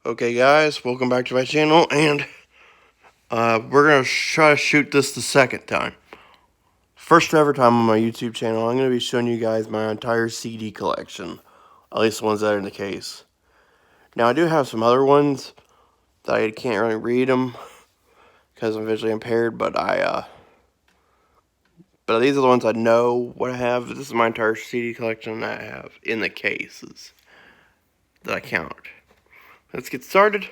Okay guys, welcome back to my channel, and we're going to try to shoot this the second time. First ever time on my YouTube channel, I'm going to be showing you guys my entire CD collection. At least the ones that are in the case. Now I do have some other ones that I can't really read them because I'm visually impaired, but these are the ones I know what I have. This is my entire CD collection that I have in the cases that I count. Let's get started.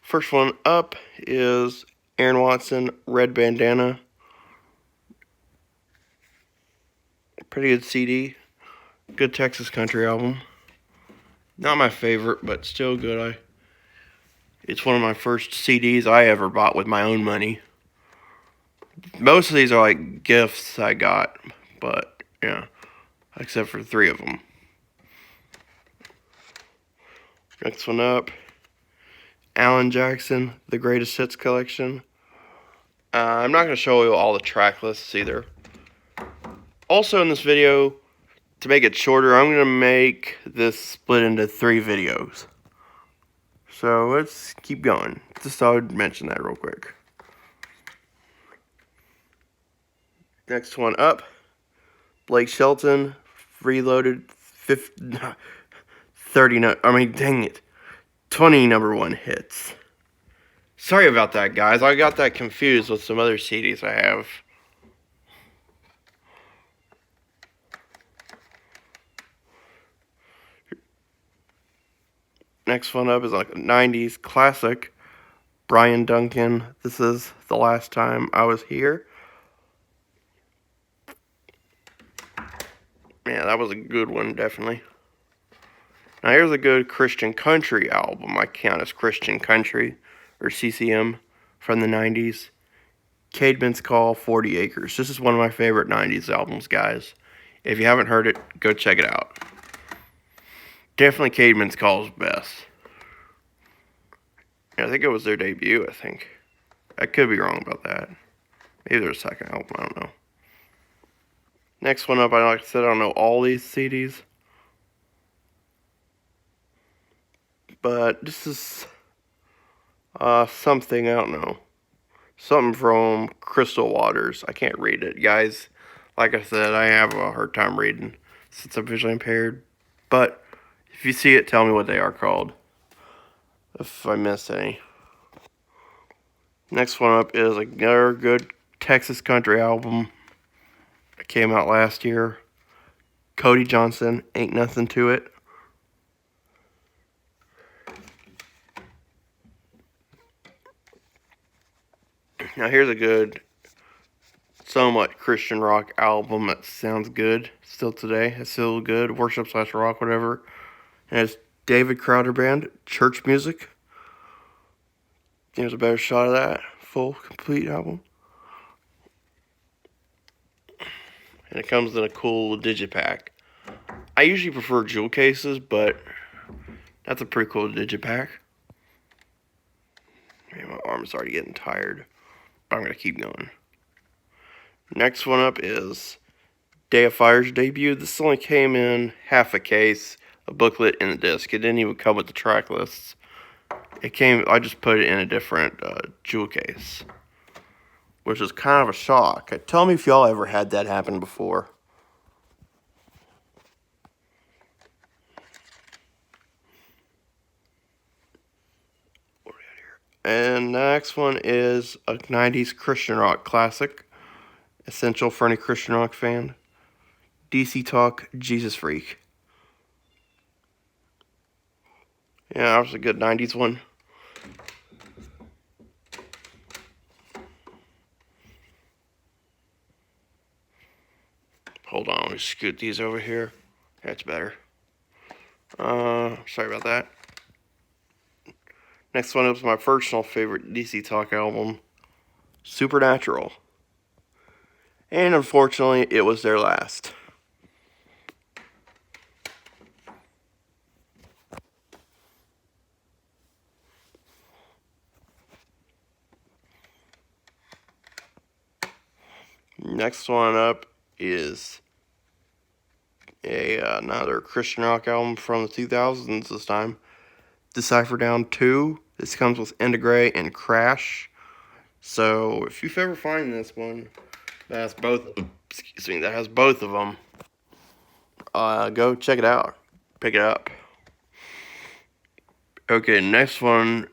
First one up is Aaron Watson, Red Bandana. Pretty good CD. Good Texas country album. Not my favorite, but still good. It's one of my first CDs I ever bought with my own money. Most of these are like gifts I got, but yeah, except for 3 of them. Next one up, Alan Jackson, The Greatest Hits Collection. I'm not going to show you all the track lists either. Also in this video, to make it shorter, I'm going to make this split into 3 videos. So let's keep going. Just thought I'd mention that real quick. Next one up, Blake Shelton, Reloaded, 20 number 1 hits. Sorry about that, guys. I got that confused with some other CDs I have. Next one up is like a 90s classic, Brian Duncan, This Is the Last Time I Was Here. Yeah, that was a good one, definitely. Now here's a good Christian country album. I count as Christian country, or CCM, from the 90s. Caedmon's Call, 40 Acres. This is one of my favorite 90s albums, guys. If you haven't heard it, go check it out. Definitely Caedmon's Call is best. Yeah, I think it was their debut, I think. I could be wrong about that. Maybe their second album, I don't know. Next one up, like I said, I don't know all these CDs. But this is something, I don't know. Something from Crystal Waters. I can't read it, guys. Like I said, I have a hard time reading since I'm visually impaired. But if you see it, tell me what they are called, if I missed any. Next one up is another good Texas country album. It came out last year. Cody Johnson, Ain't Nothing to It. Now here's a good, somewhat Christian rock album that sounds good still today. It's still good, worship/rock, whatever. And it's David Crowder Band, Church Music. There's a better shot of that full, complete album. And it comes in a cool digipack. I usually prefer jewel cases, but that's a pretty cool digipack. Man, my arm's already getting tired, but I'm going to keep going. Next one up is Day of Fire's debut. This only came in half a case, a booklet, and a disc. It didn't even come with the track lists. I just put it in a different jewel case, which is kind of a shock. Tell me if y'all ever had that happen before. And the next one is a 90s Christian rock classic, essential for any Christian rock fan. DC Talk, Jesus Freak. Yeah, that was a good 90s one. Hold on, let me scoot these over here. That's better. Sorry about that. Next one is my personal favorite DC Talk album, Supernatural. And unfortunately, it was their last. Next one up is another Christian rock album from the 2000s this time. Decipher Down 2. This comes with Integrate and Crash. So if you ever find this one that has both, that has both of them, go check it out. Pick it up. Okay, next one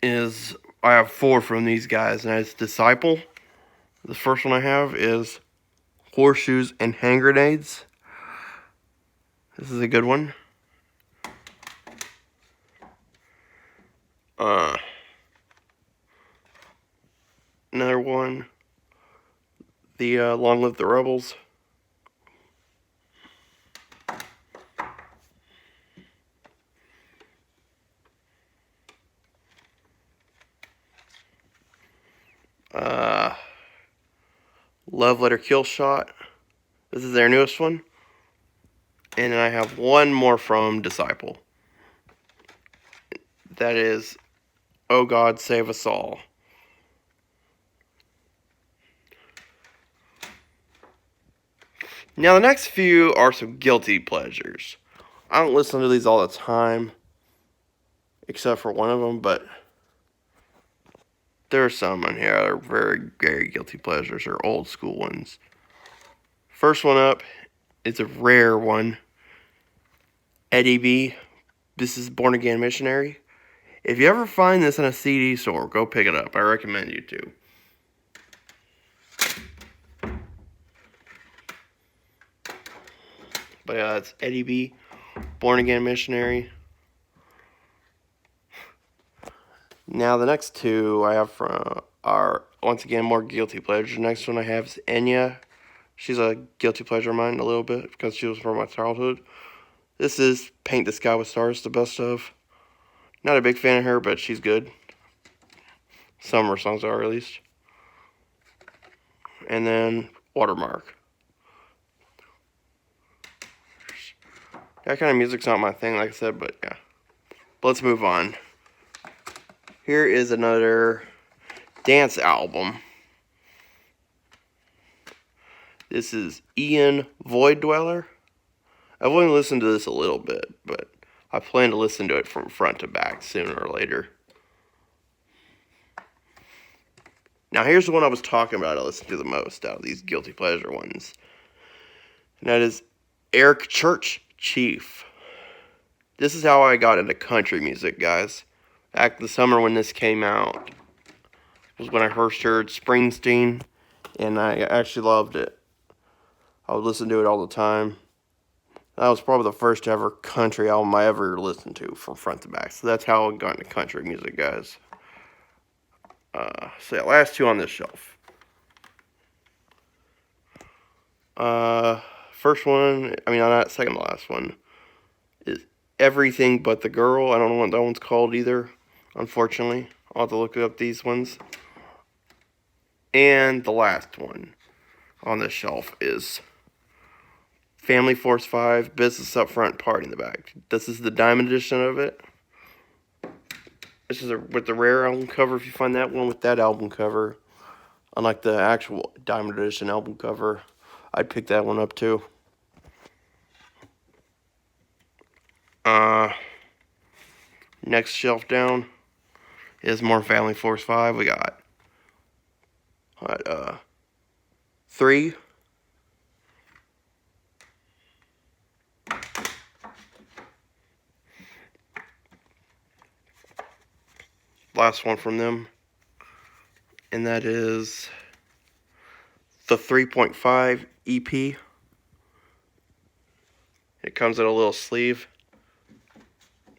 is, I have 4 from these guys, and it's Disciple. The first one I have is Horseshoes and Hand Grenades. This is a good one. Another one, the Long Live the Rebels. Love Letter Kill Shot. This is their newest one. And then I have one more from Disciple. That is Oh God Save Us All. Now the next few are some guilty pleasures. I don't listen to these all the time, except for one of them, but there are some on here that are very, very guilty pleasures, or old school ones. First one up is a rare one. Eddie B. This is Born Again Missionary. If you ever find this in a CD store, go pick it up. I recommend you to. But yeah, that's Eddie B. Born Again Missionary. Now the next two I have from are, once again, more guilty pleasures. The next one I have is Enya. She's a guilty pleasure of mine a little bit because she was from my childhood. This is Paint the Sky with Stars, the best of. Not a big fan of her, but she's good. Some of her songs are, at least. And then Watermark. That kind of music's not my thing, like I said, but yeah. But let's move on. Here is another dance album. This is Ian Void Dweller. I've only listened to this a little bit, but I plan to listen to it from front to back sooner or later. Now here's the one I was talking about I listen to the most out of these guilty pleasure ones. And that is Eric Church Chief. This is how I got into country music, guys. Back the summer when this came out was when I first heard Springsteen, and I actually loved it. I would listen to it all the time. That was probably the first ever country album I ever listened to from front to back. So that's how I got into country music, guys. So yeah, last two on this shelf. First one, not second to last one, is Everything But the Girl. I don't know what that one's called either, unfortunately. I'll have to look up these ones. And the last one on this shelf is Family Force 5, Business Up Front, Party in the Back. This is the diamond edition of it. This is with the rare album cover, if you find that one with that album cover. Unlike the actual diamond edition album cover, I'd pick that one up too. Next shelf down is more Family Force 5. We got 3. Last one from them, and that is the 3.5 EP. It comes in a little sleeve,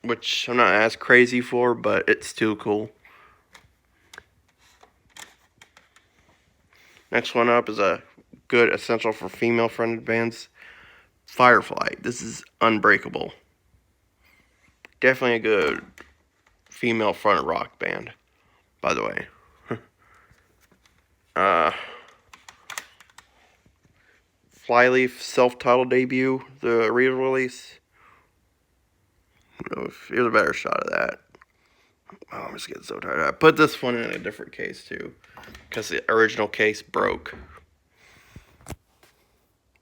which I'm not as crazy for, but it's still cool. Next one up is a good essential for female-fronted bands, Firefly. This is Unbreakable. Definitely a good female-fronted rock band, by the way. Flyleaf self-titled debut, the re-release. Here's a better shot of that. Oh, I'm just getting so tired. I put this one in a different case too, because the original case broke.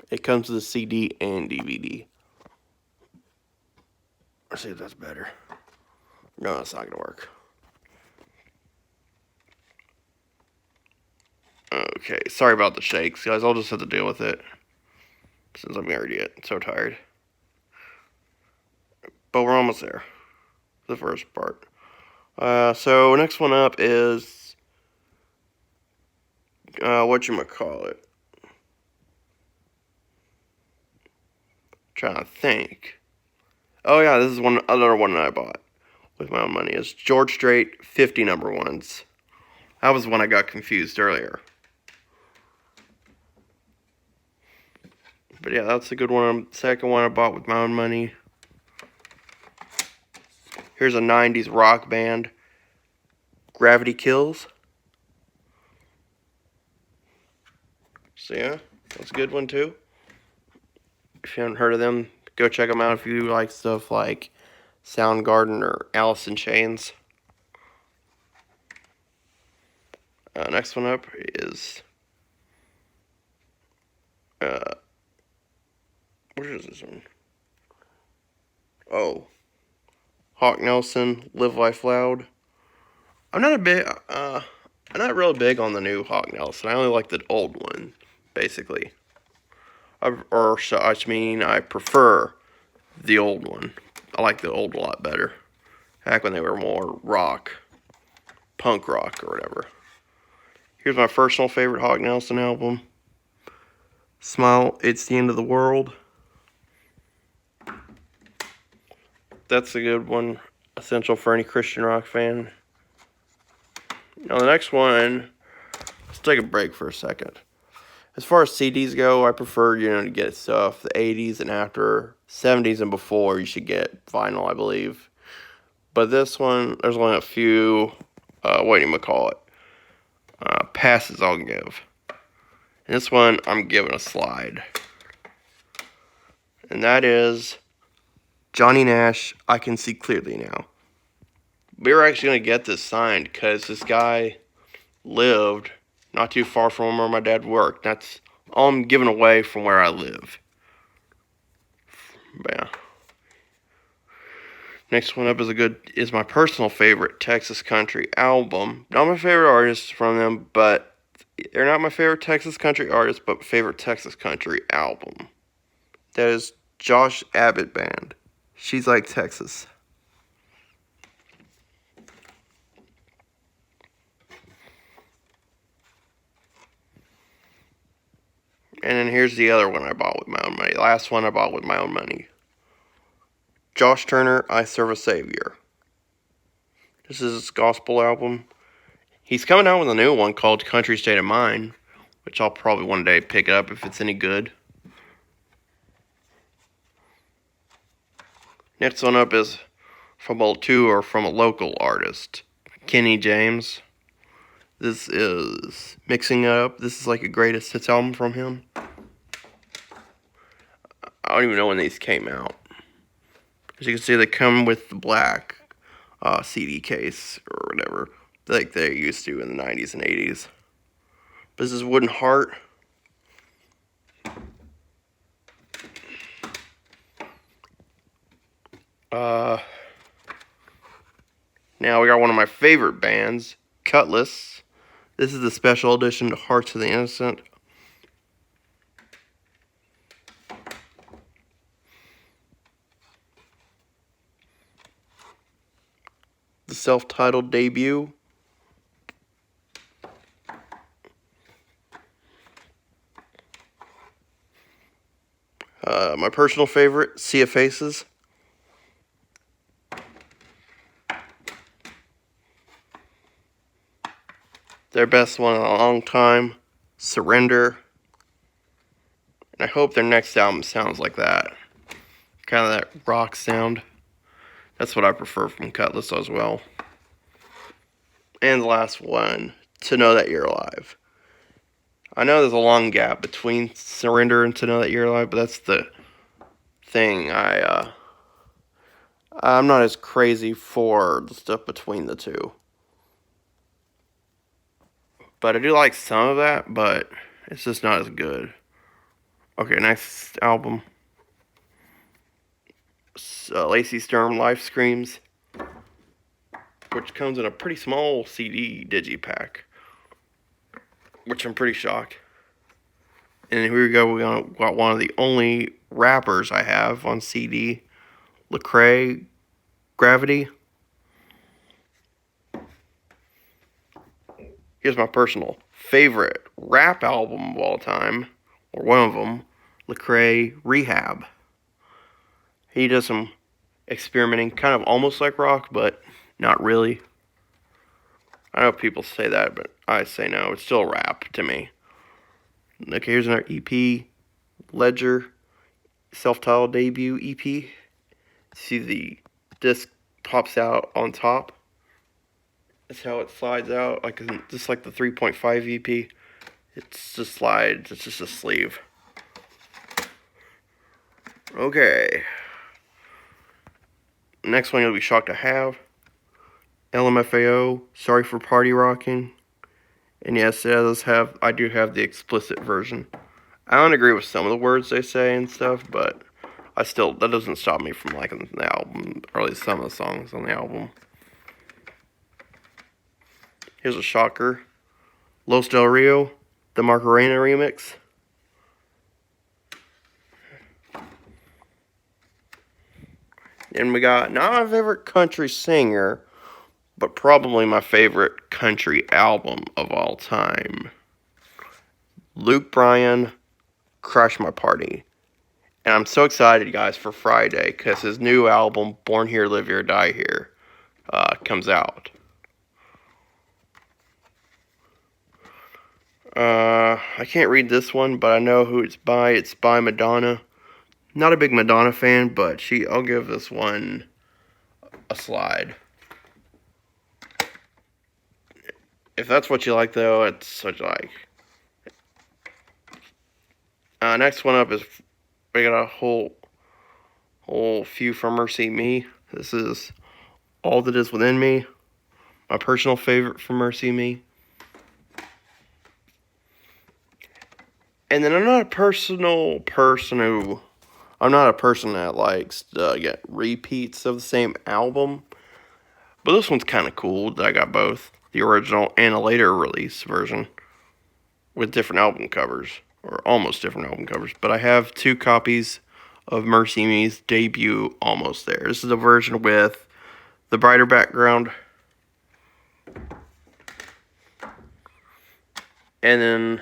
It comes with a CD and DVD. Let's see if that's better. No, it's not gonna work. Okay, sorry about the shakes, guys. I'll just have to deal with it since I'm already so tired. But we're almost there. The first part. So next one up is whatchamacallit. Trying to think. Oh yeah, this is another one that I bought with my own money. It's George Strait 50 number ones. That was one I got confused earlier. But yeah, that's a good one. Second one I bought with my own money. Here's a 90s rock band. Gravity Kills. So yeah, that's a good one too. If you haven't heard of them, go check them out if you like stuff like Soundgarden or Alice in Chains. Next one up is where is this one? Oh, Hawk Nelson, Live Life Loud. I'm not real big on the new Hawk Nelson. I only like the old one, basically. I prefer the old one. I like the old a lot better. Back when they were more rock, punk rock or whatever. Here's my personal favorite Hawk Nelson album. Smile, It's the End of the World. That's a good one. Essential for any Christian rock fan. Now the next one, let's take a break for a second. As far as CDs go, I prefer, to get stuff the 80s and after. 70s and before, you should get vinyl, I believe. But this one, there's only a few, passes I'll give. And this one, I'm giving a slide. And that is Johnny Nash, I Can See Clearly Now. We were actually going to get this signed because this guy lived not too far from where my dad worked. That's all I'm giving away from where I live. But yeah. Next one up is my personal favorite Texas country album. Not my favorite artist from them, but they're not my favorite Texas country artist, but favorite Texas country album. That is Josh Abbott Band. She's Like Texas. And then here's the other one I bought with my own money. Last one I bought with my own money. Josh Turner, I Serve a Savior. This is his gospel album. He's coming out with a new one called Country State of Mind, which I'll probably one day pick up if it's any good. Next one up is from a local artist, Kenny James. This is Mixing It Up. This is like a greatest hits album from him. I don't even know when these came out. As you can see, they come with the black CD case or whatever, like they used to in the 90s and 80s. This is Wooden Heart. Now we got one of my favorite bands, Cutlass. This is the special edition to Hearts of the Innocent. The self-titled debut. My personal favorite, Sea of Faces. Their best one in a long time, Surrender. And I hope their next album sounds like that. Kind of that rock sound. That's what I prefer from Cutlass as well. And the last one, To Know That You're Alive. I know there's a long gap between Surrender and To Know That You're Alive, but that's the thing. I'm not as crazy for the stuff between the two. But I do like some of that, but it's just not as good. Okay, next album. Lacey Sturm, Life Screams. which comes in a pretty small CD digipack, which I'm pretty shocked. And here we go, we got one of the only rappers I have on CD, Lecrae Gravity. Here's my personal favorite rap album of all time, or one of them, Lecrae Rehab. He does some experimenting, kind of almost like rock, but not really. I know people say that, but I say no, it's still rap to me. Okay, here's another EP, Ledger, self-titled debut EP. See the disc pops out on top. That's how it slides out, just like the 3.5 EP. It's just slides, it's just a sleeve. Okay. Next one you'll be shocked to have. LMFAO, Sorry for Party Rocking. And yes, I do have the explicit version. I don't agree with some of the words they say and stuff, but that doesn't stop me from liking the album, or at least some of the songs on the album. Here's a shocker. Los Del Rio, the Macarena remix. And we got not my favorite country singer, but probably my favorite country album of all time. Luke Bryan, Crash My Party. And I'm so excited, guys, for Friday, because his new album, Born Here, Live Here, Die Here, comes out. I can't read this one, but I know who it's by. It's by Madonna. Not a big Madonna fan, but I'll give this one a slide. If that's what you like, though, it's what you like. Next one up is, we got a whole few from MercyMe. This is All That Is Within Me, my personal favorite from MercyMe. And then I'm not a person that likes to get repeats of the same album. But this one's kind of cool that I got both the original and a later release version with different album covers, or almost different album covers. But I have 2 copies of MercyMe's debut Almost There. This is the version with the brighter background. And then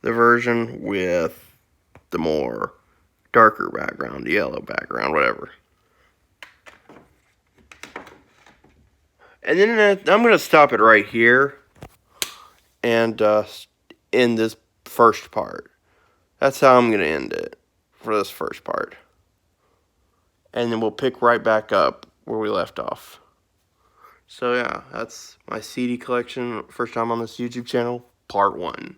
the version with the more darker background, the yellow background, whatever. And then I'm going to stop it right here and end this first part. That's how I'm going to end it for this first part. And then we'll pick right back up where we left off. So yeah, that's my CD collection, first time on this YouTube channel, part 1.